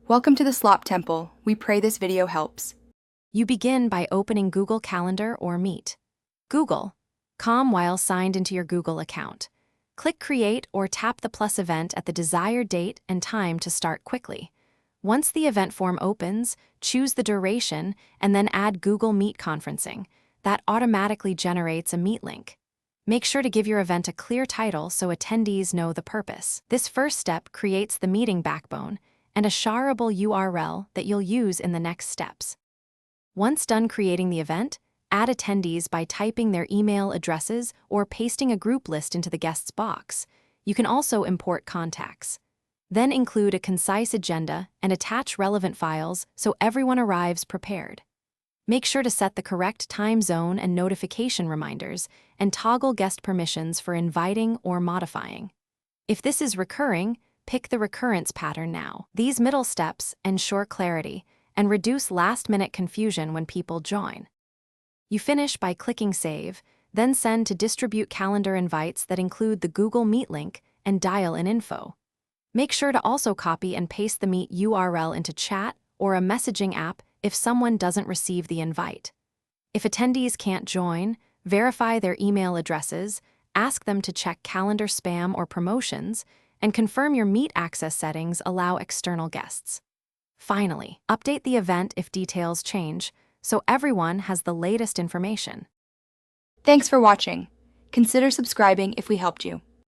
Welcome to the Slop Temple. We pray this video helps. You begin by opening Google Calendar or Meet. Google.com while signed into your Google account. Click Create or tap the plus event at the desired date and time to start quickly. Once the event form opens, choose the duration and then add Google Meet conferencing. That automatically generates a Meet link. Make sure to give your event a clear title so attendees know the purpose. This first step creates the meeting backbone and a shareable URL that you'll use in the next steps. Once done creating the event, add attendees by typing their email addresses or pasting a group list into the guests box. You can also import contacts. Then include a concise agenda and attach relevant files so everyone arrives prepared. Make sure to set the correct time zone and notification reminders and toggle guest permissions for inviting or modifying. If this is recurring, pick the recurrence pattern now. These middle steps ensure clarity and reduce last-minute confusion when people join. You finish by clicking Save, then send to distribute calendar invites that include the Google Meet link and dial-in info. Make sure to also copy and paste the Meet URL into chat or a messaging app if someone doesn't receive the invite. If attendees can't join, verify their email addresses, ask them to check calendar spam or promotions, and confirm your Meet access settings allow external guests. Finally, update the event if details change, so everyone has the latest information. Thanks for watching. Consider subscribing if we helped you.